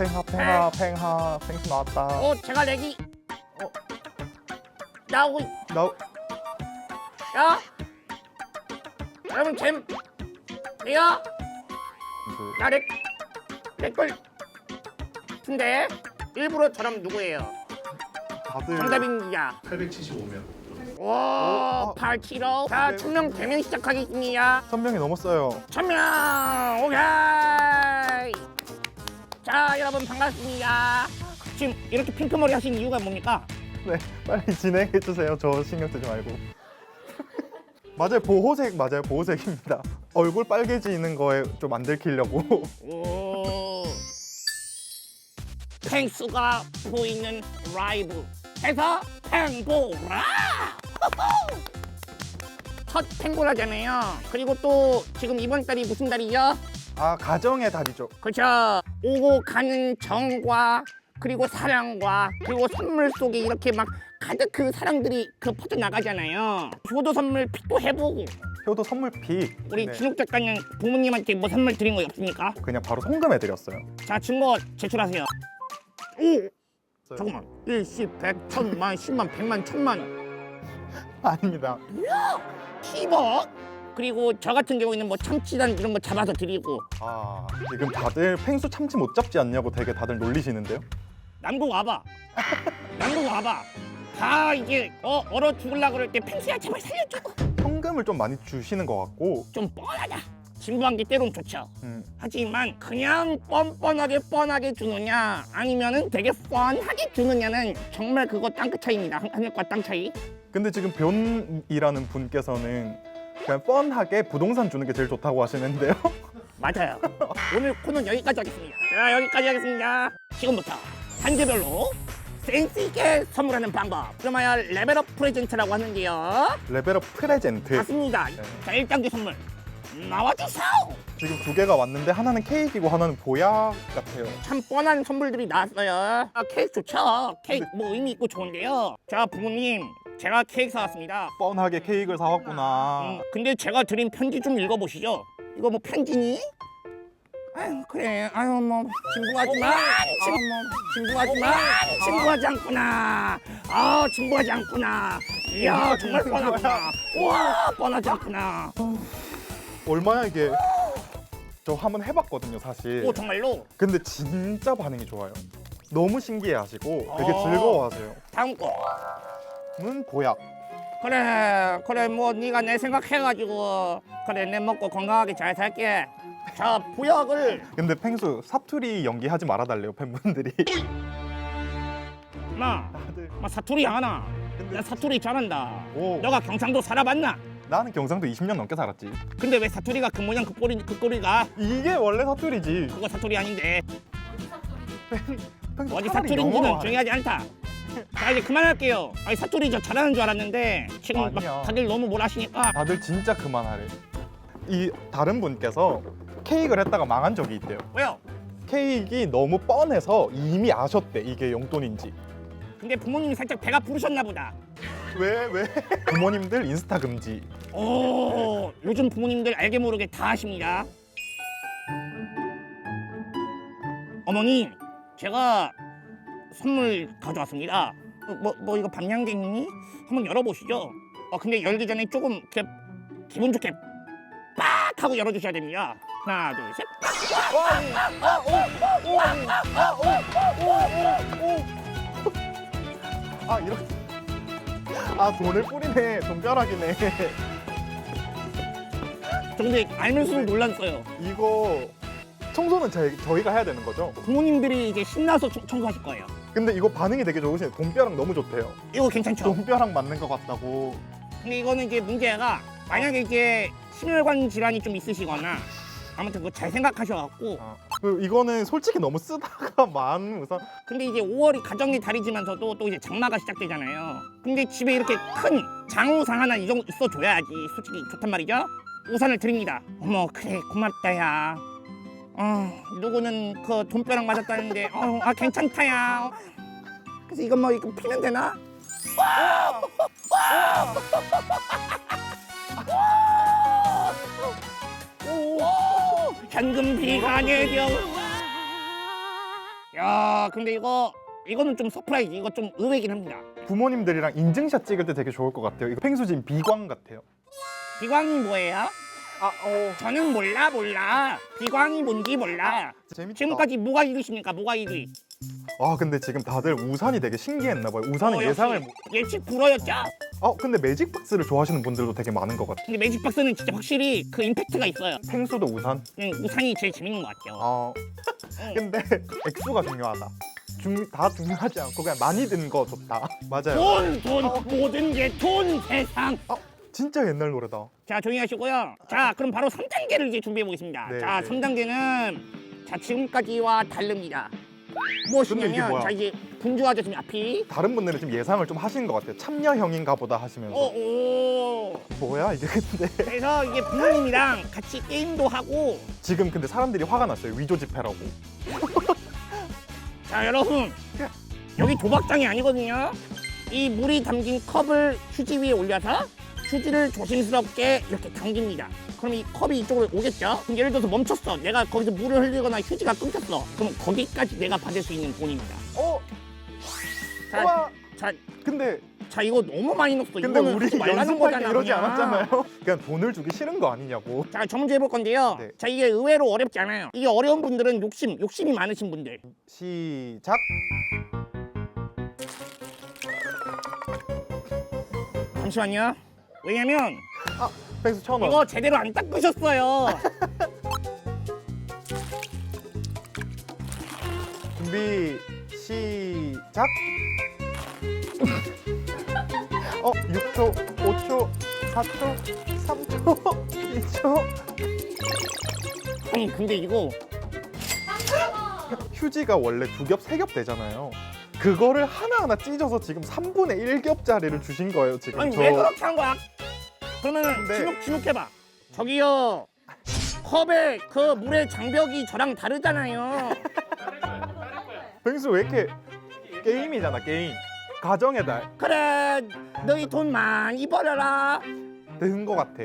팽하 생수 나왔다. 제가 내기. 나오고. 나 야. 여러분 잼. 내가. 나렉걸 근데 일부러 저럼 누구예요? 다들 정답입니다. 875명. 오, 8kg. 자, 1000명 되면 시작하겠습니다. 1000명이 넘었어요. 1000명. 오케이. 자, 여러분 반갑습니다. 지금 이렇게 핑크머리 하신 이유가 뭡니까? 네, 빨리 진행해 주세요. 저 신경 쓰지 말고. 맞아요, 보호색 맞아요, 보호색입니다. 얼굴 빨개지는 거에 좀 안 들키려고. 오. 펭수가 보이는 라이브 해서 펭보라. 첫 펭보라잖아요. 그리고 또 지금 이번 달이 무슨 달이죠? 아, 가정의 달이죠. 그렇죠. 오고 가는 정과 그리고 사랑과 그리고 선물 속에 이렇게 막 가득 그 사랑들이 그 퍼져 나가잖아요. 효도 선물 픽도 해보고. 효도 선물 픽. 우리 네, 진욱 작가님 부모님한테 뭐 선물 드린 거 없습니까? 그냥 바로 송금해 드렸어요. 자, 증거 제출하세요. 오! 잠깐만. 1, 10, 100, 1000만, 10만, 100만, 1000만. 아닙니다. 10억? 그리고 저 같은 경우에는 뭐 참치단 이런 거 잡아서 드리고. 아, 지금 다들 펭수 참치 못 잡지 않냐고 되게 다들 놀리시는데요. 남고 와봐. 남고 와봐. 다 이게 얼어 죽을라 그럴 때 펭수야 제발 살려줘. 현금을 좀 많이 주시는 것 같고. 좀 뻔하다. 진부한 게 때론 좋죠. 하지만 그냥 뻔하게 주느냐 아니면은 되게 뻔하게 주느냐는 정말 그거 땅끝 차이입니다. 하늘과 땅 차이. 근데 지금 변이라는 분께서는 그냥 뻔하게 부동산 주는 게 제일 좋다고 하시는데요. 맞아요. 오늘 코는 여기까지 하겠습니다. 자, 여기까지 하겠습니다. 지금부터 단계별로 센스 있게 선물하는 방법. 그러마야 레벨업 프레젠트라고 하는데요. 레벨업 프레젠트. 맞습니다. 자, 1단계 선물 나와주세요. 지금 2개가 왔는데 하나는 케이크이고 하나는 보약 같아요. 참 뻔한 선물들이 나왔어요. 케이크 좋죠. 케이크 뭐 의미 있고 좋은데요. 자, 부모님 제가 케이크 사왔습니다. 뻔하게 케이크를 사왔구나. 근데 제가 드린 편지 좀 읽어보시죠. 이거 뭐 편지니? 아유 그래. 아유 뭐 진부하지만 진부하지 않구나. 아 진부하지 않구나. 이야 정말 뻔하구나. 와 뻔하지 않구나. 얼마야 이게? 저 한번 해봤거든요 사실. 오 정말로? 근데 진짜 반응이 좋아요. 너무 신기해하시고 되게 어. 즐거워하세요. 다음 거. 는 보약. 그래 뭐 네가 내 생각해가지고 그래 내 먹고 건강하게 잘 살게. 자 부역을 근데 펭수 사투리 연기하지 말아달래요 팬분들이. 마 다들 사투리 하나. 나 사투리 잘한다. 오. 너가 경상도 살아봤나? 나는 경상도 20년 넘게 살았지. 근데 왜 사투리가 그 모양 그 꼬리가 이게 원래 사투리지. 그거 사투리 아닌데 펭수 어디 차라리 사투리인지는 영어 중요하지 않다. 자 이제 그만할게요. 아니 사투리 저 잘하는 줄 알았는데 지금 아니야. 막 다들 너무 뭘 하시니까 다들 진짜 그만하래. 이 다른 분께서 케이크를 했다가 망한 적이 있대요. 왜요? 케이크 너무 뻔해서 이미 아셨대 이게 용돈인지. 근데 부모님이 살짝 배가 부르셨나 보다. 왜? 부모님들 인스타 금지. 오 요즘 부모님들 알게 모르게 다 하십니다. 어머니 제가 선물 가져왔습니다. 뭐 이거 밤양갱이니? 한번 열어보시죠. 근데 열기 전에 조금 이렇게 기분 좋게 빡 하고 열어주셔야 됩니다. 하나 둘 셋. 아 이렇게. 아 돈을 뿌리네. 돈벼락이네. 저 근데 알면서도 놀랐어요. 이거 청소는 저희가 해야 되는 거죠? 부모님들이 이제 신나서 청소하실 거예요. 근데 이거 반응이 되게 좋으시네. 돈벼락 너무 좋대요. 이거 괜찮죠? 돈벼락 맞는 것 같다고. 근데 이거는 이제 문제가 만약에 이제 심혈관 질환이 좀 있으시거나 아무튼 그거 잘 생각하셔갖고 이거는 솔직히 너무 쓰다가 마음 우선. 근데 이제 5월이 가정의 달이지만서도 또 이제 장마가 시작되잖아요. 근데 집에 이렇게 큰 장우산 하나 이 정도 있어줘야지 솔직히 좋단 말이죠. 우산을 드립니다. 어머 그래 고맙다 야. 누구는 그 돈벼락 맞았다는데 괜찮다 야. 그래서 이건 뭐 이거 피면 되나? 현금 비가 내려. 야, 근데 이거는 좀 서프라이즈. 이거 좀 의외긴 합니다. 부모님들이랑 인증샷 찍을 때 되게 좋을 것 같아요. 이거 펭수진 비광 같아요. 비광이 뭐예요? 저는 몰라. 비광이 뭔지 몰라. 재밌다. 지금까지 뭐가 1위십니까? 뭐가 1위? 아 근데 지금 다들 우산이 되게 신기했나 봐요. 우산은 예상을 예측 불허였죠? 근데 매직박스를 좋아하시는 분들도 되게 많은 것 같아요. 근데 매직박스는 진짜 확실히 그 임팩트가 있어요. 펭수도 우산? 우산이 제일 재밌는 것 같아요. 근데 액수가 중요하다. 다 중요하지 않고 그냥 많이 든 거 좋다. 맞아요. 돈 모든 게 돈 세상. 진짜 옛날 노래다. 자, 조용히 하시고요. 자, 그럼 바로 3단계를 이제 준비해 보겠습니다. 네, 자, 네. 3단계는 자, 지금까지와 다릅니다. 근데 이게 무엇이냐면 뭐야? 자, 이제 분주하죠 지금 앞이. 다른 분들은 좀 예상을 좀 하신 것 같아요. 참여형인가 보다 하시면서. 오. 뭐야 이게 근데. 그래서 이게 부모님이랑 같이 게임도 하고. 지금 근데 사람들이 화가 났어요. 위조 지폐라고. 자, 여러분. 여기 도박장이 아니거든요. 이 물이 담긴 컵을 휴지 위에 올려서 휴지를 조심스럽게 이렇게 당깁니다. 그럼 이 컵이 이쪽으로 오겠죠? 그럼 예를 들어서 멈췄어. 내가 거기서 물을 흘리거나 휴지가 끊겼어. 그럼 거기까지 내가 받을 수 있는 돈입니다. 자, 우와. 자, 근데 이거 너무 많이 넣었어. 근데 이거는 우리 하지 말라는 연습할 때 거잖아, 이러지 그냥. 않았잖아요. 그냥 돈을 주기 싫은 거 아니냐고. 자, 저 문제 해볼 건데요. 네. 자, 이게 의외로 어렵지 않아요. 이게 어려운 분들은 욕심이 많으신 분들. 시작. 잠시만요. 왜냐면 펭수 1,000원. 이거 제대로 안 닦으셨어요. 준비 시작. 6초, 5초, 4초, 3초, 2초. 아니, 근데 이거 휴지가 원래 2겹, 3겹 되잖아요. 그거를 하나하나 찢어서 지금 3분의 1겹짜리를 주신 거예요, 지금. 아니 왜 그렇게 한 거야? 그러면은 근데- 주눅해봐. 저기요. 컵의 그 물의 장벽이 저랑 다르잖아요. 펭수 왜 이렇게 게임이잖아, 게임. 가정의 달. 그래, 너희 돈 많이 벌어라. 된 거 같아.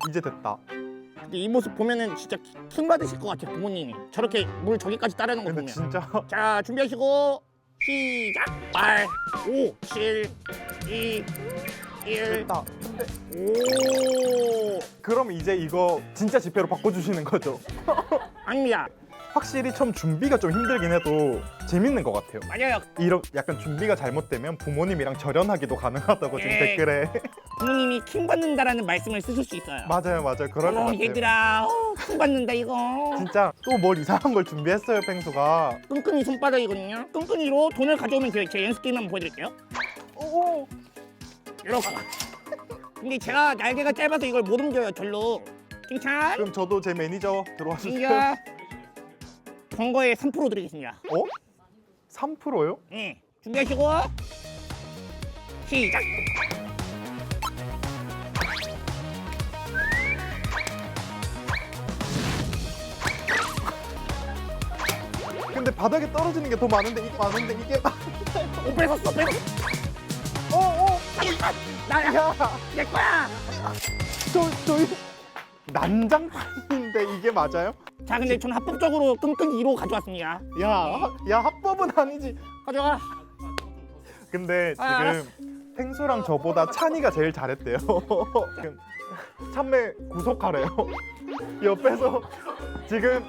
이제 됐다. 근데 이 모습 보면은 진짜 킹 받으실 것 같아, 부모님이. 저렇게 물 저기까지 따르는 거 근데 보면. 진짜 자, 준비하시고 시작. 8, 5, 7, 2, 1. 됐다. 근데 오. 그럼 이제 이거 진짜 지폐로 바꿔주시는 거죠? 아닙니다. 확실히 처음 준비가 좀 힘들긴 해도 재밌는 것 같아요. 맞아요. 이런 약간 준비가 잘못되면 부모님이랑 절연하기도 가능하다고 지금 예. 댓글에. 부모님이 킹 받는다라는 말씀을 쓰실 수 있어요. 맞아요, 그럴 것 같아요. 얘들아, 킹 받는다 이거. 진짜 또 뭘 이상한 걸 준비했어요, 펭수가. 끈끈이 손바닥이거든요. 끈끈이로 돈을 가져오면 돼요. 제가 연습 게임 한번 보여드릴게요. 오. 이렇게. 근데 제가 날개가 짧아서 이걸 못 옮겨요, 절로. 칭찬. 그럼 저도 제 매니저 들어와 주세요. 이거 번거에 3% 드리겠습니다. 3%요? 네, 준비하시고 시작. 근데 바닥에 떨어지는 게 더 많은데 이게 오, 뺏었어. 나야. 야, 내 거야. 저희 난장판인데 이게 맞아요? 자, 근데 전 합법적으로 끈끈이로 가져왔습니다. 야, 합법은 아니지. 가져가. 근데 알았어. 지금 펭수랑 저보다 찬이가 제일 잘했대요. 지금 참매 구속하래요. 옆에서 지금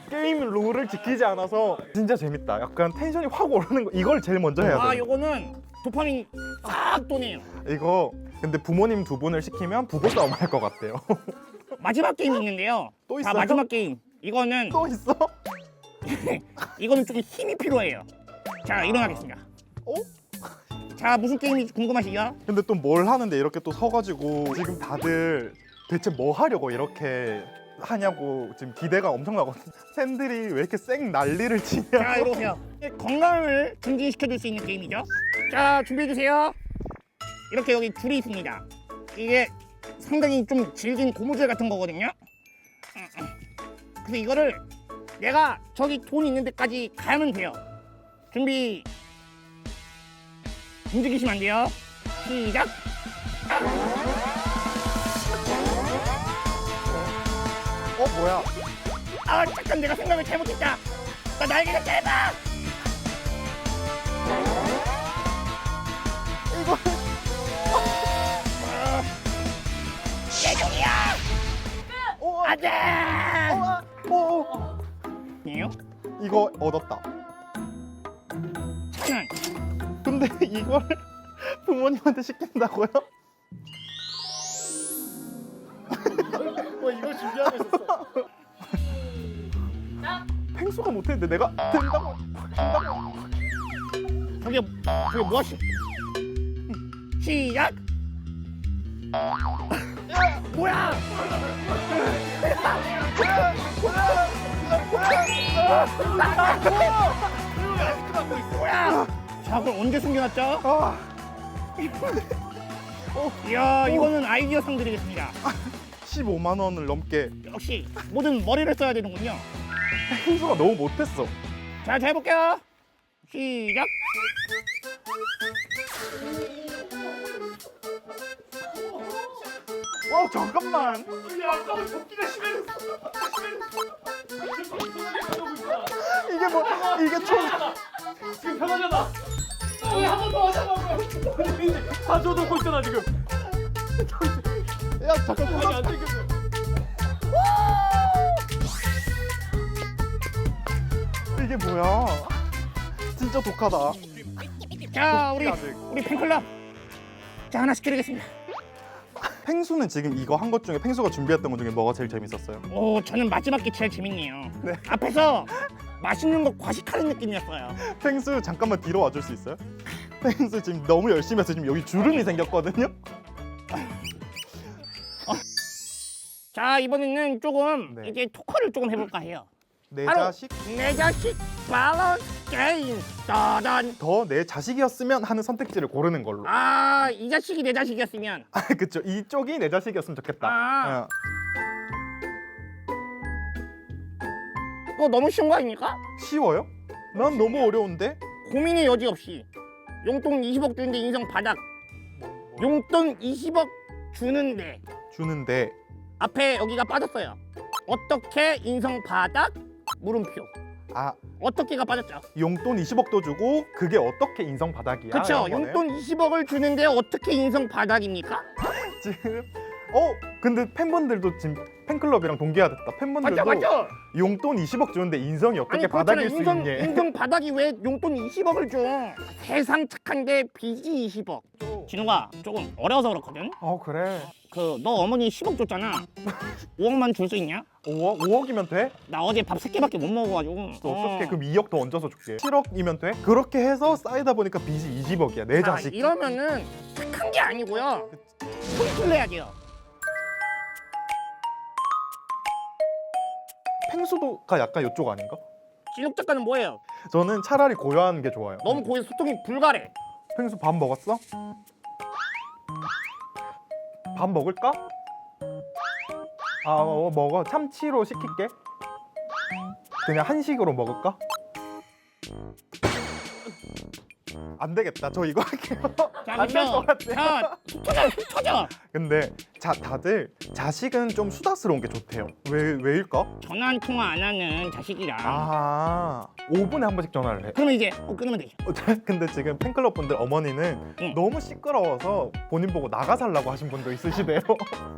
게임 룰을 지키지 않아서 진짜 재밌다. 약간 텐션이 확 오르는 거. 이걸 제일 먼저 해야 돼. 요거는 도파민 싹 도네요. 이거 근데 부모님 두 분을 시키면 부부싸움 할 것 같대요. 마지막 게임이 있는데요. 또 자, 있어요? 마지막 게임. 이거는 또 있어? 이거는 좀 힘이 필요해요. 자, 일어나겠습니다. 자, 무슨 게임인지 궁금하시죠? 근데 또 뭘 하는데 이렇게 또 서가지고 지금 다들 대체 뭐 하려고 이렇게 하냐고 지금 기대가 엄청나거든요. 팬들이 왜 이렇게 쌩 난리를 치냐. 자, 이리 오세요. 건강을 증진시켜줄 수 있는 게임이죠. 자, 준비해주세요. 이렇게 여기 줄이 있습니다. 이게 상당히 좀 질긴 고무줄 같은 거거든요. 그래서 이거를 내가 저기 돈 있는 데까지 가면 돼요. 준비. 움직이시면 안 돼요. 시작. 뭐야? 아, 잠깐 내가 생각을 잘못했다. 나 날개를 짧아. 이거 개종이야. 안돼. 이요? 이거 얻었다. 저는 근데 이거를 부모님한테 시킨다고요? 이걸 준비하고 있었어. 펭수가 못했는데 내가 된다고. 저게 무엇이? 시작. 뭐야? 뭐야? 저걸 언제 숨겨놨죠? 아, 이야, 이거는 아이디어 상 드리겠습니다. 15만 원을 넘게. 역시 뭐든 머리를 써야 되는군요. 펭수가 너무 못했어. 자, 잘 해볼게요. 시작. 와 잠깐만. 야, 아까부터 도끼가 심해졌어. 이게 뭐 이게 총. 지금 편하잖아. 한 번 더 하자고. 다 줘놓고 있잖아 지금. 야 잠깐 아니 꽂아. 안 땡겼어. 이게 뭐야? 진짜 독하다. 자, 우리 아직. 팬클럽. 자, 하나씩 드리겠습니다. 펭수는 지금 이거 한 것 중에 펭수가 준비했던 것 중에 뭐가 제일 재밌었어요? 오, 저는 마지막 게 제일 재밌네요. 네. 앞에서 맛있는 거 과식하는 느낌이었어요. 펭수 잠깐만 뒤로 와줄 수 있어요? 펭수 지금 너무 열심히 해서 지금 여기 주름이 생겼거든요? 자, 이번에는 조금 네. 이제 토크를 조금 해볼까 해요. 내 바로 자식 내 자식 밸런스 게임. 따단. 더 내 자식이었으면 하는 선택지를 고르는 걸로. 아, 이 자식이 내 자식이었으면. 아, 그쵸. 이쪽이 내 자식이었으면 좋겠다. 아. 어. 그거 너무 쉬운 거 아닙니까? 쉬워요? 난 너무 어려운데? 고민의 여지 없이 용돈 20억 주는데 인성 바닥. 용돈 20억 주는데 주는데 앞에 여기가 빠졌어요. 어떻게 인성 바닥? 물음표. 아 어떻게가 빠졌죠? 용돈 20억도 주고 그게 어떻게 인성 바닥이야? 그렇죠. 이런 거네요. 용돈 20억을 주는데 어떻게 인성 바닥입니까? 지금 근데 팬분들도 지금 팬클럽이랑 동기화 됐다. 팬분들도 맞죠? 용돈 20억 주는데 인성이 어떻게 바닥일 수 인성, 있니? 인성 바닥이 왜 용돈 20억을 줘? 세상 착한데 빚이 20억. 진우가 조금 어려워서 그렇거든. 그래. 그 너 어머니 10억 줬잖아. 5억만 줄 수 있냐? 5억이면 돼? 나 어제 밥 3끼밖에 못 먹어가지고. 또 어떻게 그럼 2억 더 얹어서 줄게. 7억이면 돼? 그렇게 해서 쌓이다 보니까 빚이 20억이야. 내 자식. 이러면은 착한 게 아니고요. 손실 내야 돼요. 펭수도가 약간 이쪽 아닌가? 진욱 작가는 뭐예요? 저는 차라리 고요한 게 좋아요. 너무 거기 소통이 불가래. 펭수 밥 먹었어? 밥 먹을까? 먹어. 참치로 시킬게. 그냥 한식으로 먹을까? 안 되겠다. 저 이거 할게요. 안 될 것 같아. 자, 속 터져. 근데 다들 자식은 좀 수다스러운 게 좋대요. 왜일까? 전화 한 통화 안 하는 자식이랑. 5분에 한 번씩 전화를 해. 그러면 이제 끊으면 되죠. 근데 지금 팬클럽 분들 어머니는 응. 너무 시끄러워서 본인 보고 나가 살라고 하신 분도 있으시대요.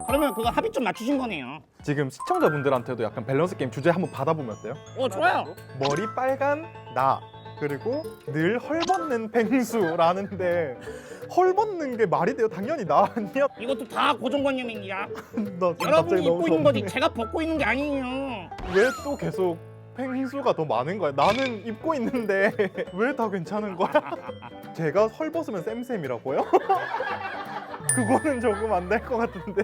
그러면 그거 합의 좀 맞추신 거네요. 지금 시청자분들한테도 약간 밸런스 게임 주제 한번 받아보면 어때요? 좋아요. 머리 빨간 나 그리고 늘 헐벗는 펭수라는데 헐벗는 게 말이 돼요? 당연히 나 아니야? 이것도 다 고정관념입니다. 나 지금 갑자기 여러분이 너무 입고 있는 거지 덥네. 제가 벗고 있는 게 아니에요. 왜 또 계속 펭수가 더 많은 거야? 나는 입고 있는데 왜 다 괜찮은 거야? 제가 헐벗으면 쌤쌤이라고요? 그거는 조금 안 될 것 같은데.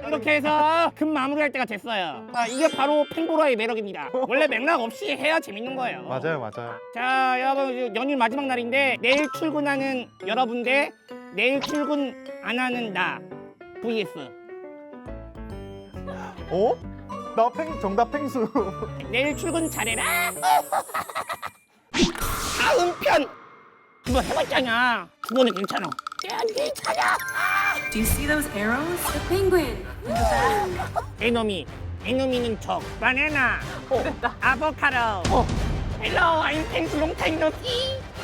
이렇게 해서 금 마무리할 때가 됐어요. 이게 바로 팬보라의 매력입니다. 원래 맥락 없이 해야 재밌는 거예요. 맞아요. 자, 여러분 이제 연휴 마지막 날인데 내일 출근하는 여러분 대 내일 출근 안 하는 나 vs 나 정답 펭수. 내일 출근 잘해라. 다음 편 한번 해봤잖아. 두 번은 괜찮아. 괜찮아. Do you see those arrows? The penguin in the back. 에너미는 적 바나나 아보카도 Hello, I'm thanks long time no see.